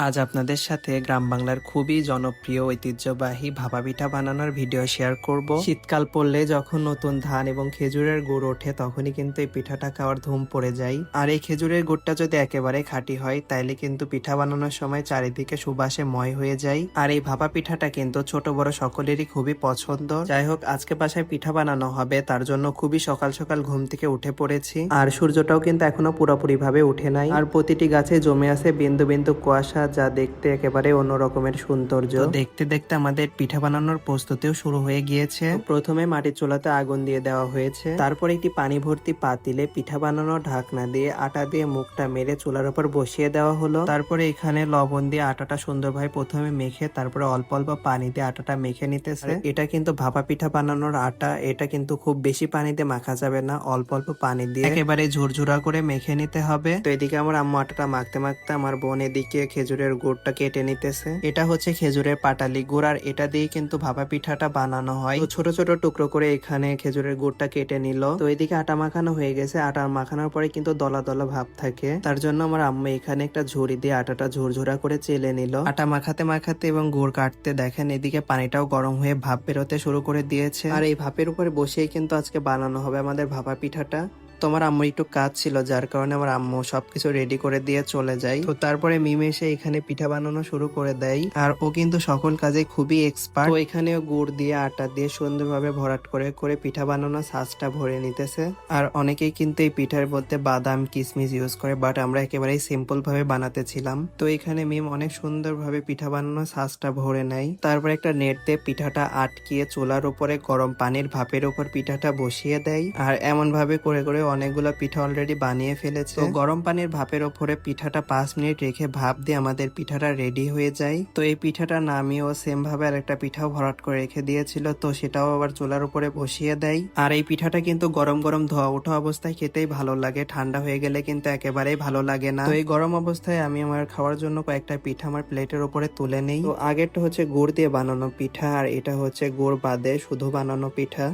আজ আপনাদের সাথে গ্রাম বাংলার খুবই জনপ্রিয় ঐতিহ্যবাহী ভাপা পিঠা বানানোর ভিডিও শেয়ার করব। শীতকাল পড়লে যখন নতুন ধান এবং খেজুরের গুড় ওঠে তখনই কিন্তু এই পিঠাটা খাওয়ার ধুম পড়ে যায়। আর এই খেজুরের গুড়টা যদি একেবারে খাঁটি হয় তাইলে কিন্তু পিঠা বানানোর সময় চারিদিকে সুবাসে ময় হয়ে যায়। আর এই ভাপা পিঠাটা কিন্তু ছোট বড় সকলেরই খুবই পছন্দ। যাই হোক, আজকে বাসায় পিঠা বানানো হবে, তার জন্য খুবই সকাল সকাল ঘুম থেকে উঠে পড়েছি। আর সূর্যটাও কিন্তু এখনো পুরোপুরি ভাবে উঠে নাই। আর প্রতিটি গাছে জমে আছে বিন্দু বিন্দু কুয়াশা, যা দেখতে একেবারে অন্য রকমের সৌন্দর্য। দেখতে দেখতে আমাদের পিঠা বানানোর প্রস্তুতিও শুরু হয়ে গিয়েছে। প্রথমে মাটির চুলাতে আগুন দিয়ে দেওয়া হয়েছে, তারপর একটি পানি ভর্তি পাতিলে পিঠা বানানোর ঢাকনা দিয়ে আটা দিয়ে মুখটা মেরে চুলার উপর বসিয়ে দেওয়া হলো। তারপরে এখানে লবণ দিয়ে আটাটা সুন্দরভাবে প্রথমে মেখে তারপরে অল্প অল্প পানি দিয়ে আটাটা মেখে নিতেছে। এটা কিন্তু ভাপা পিঠা বানানোর আটা, এটা কিন্তু খুব বেশি পানি দিয়ে মাখা যাবে না, অল্প অল্প পানি দিয়ে একেবারে ঝুরঝুরা করে মেখে নিতে হবে। তো এদিকে আমার আম্মু আটাটা মাখতে মাখতে আমার বোন এদিকে খেজুরের গুড়টা কেটে নিতেছে। এটা হচ্ছে খেজুরের পাটালি গুড়, আর এটা দিয়ে কিন্তু ভাপা পিঠাটা বানানো হয়। তো ছোট ছোট টুকরো করে এখানে খেজুরের গুড়টা কেটে নিল। তো এদিকে আটা মাখানো হয়ে গেছে। আটা মাখানোর পরে কিন্তু দলা দলা ভাব থাকে, তার জন্য আমার আম্মু এখানে একটা ঝুড়ি দিয়ে আটাটা ঝুরঝুরা করে চেলে নিল। আটা মাখাতে মাখাতে এবং গুড় কাটতে দেখেন এদিকে পানিটাও গরম হয়ে ভাপ বেরোতে শুরু করে দিয়েছে। আর এই ভাপের উপরে বসেই কিন্তু আজকে বানানো হবে আমাদের ভাপা পিঠাটা। তোমার আম্মু একটু কাজ ছিল, যার কারণে আমার আম্মু সবকিছু রেডি করে দিয়ে চলে যায়। তো তারপরে মিম এসে এখানে পিঠা বানানো শুরু করে দেয়, আর ও কিন্তু সকল কাজে খুবই এক্সপার্ট। তো এখানে গুড় দিয়ে আটা দিয়ে সুন্দরভাবে ভরাট করে করে পিঠা বানানোর সাজটা ভরে নিতেছে। আর অনেকেই কিন্তু এই পিঠার মধ্যে বাদাম কিশমিশ ইউজ করে, বাট আমরা একেবারেই সিম্পল ভাবে বানাতেছিলাম। তো এখানে মিম অনেক সুন্দরভাবে পিঠা বানানোর সাজটা ভরে নেয়। তারপরে একটা নেট দিয়ে পিঠাটা আটকিয়ে চুলার উপরে গরম পানির ভাপের উপর পিঠাটা বসিয়ে দেয়। আর এমন ভাবে করে করে অনেকগুলো পিঠা অলরেডি বানিয়ে ফেলেছে। তো গরম পানির ভাপের ওপরে পিঠাটা 5 মিনিট রেখে ভাপ দিয়ে আমাদের পিঠাটা রেডি হয়ে যায়। তো এই পিঠাটা নামিয়েও সেম ভাবে আরেকটা পিঠাও ভরাট করে রেখে দিয়েছিল, তো সেটাও আবার চুলার উপরে বসিয়ে দেয়। আর এই পিঠাটা কিন্তু গরম গরম ধোয়া ওঠা অবস্থায় খেতেই ভালো লাগে, ঠান্ডা হয়ে গেলে কিন্তু একেবারেই ভালো লাগে না। তো এই গরম অবস্থায় আমি আমার খাওয়ার জন্য কয়েকটা পিঠা আমার প্লেটের উপরে তুলে নেই। তো আগেরটা হচ্ছে গুড় দিয়ে বানানো পিঠা, আর এটা হচ্ছে গুড় বাদে শুধু বানানো পিঠা।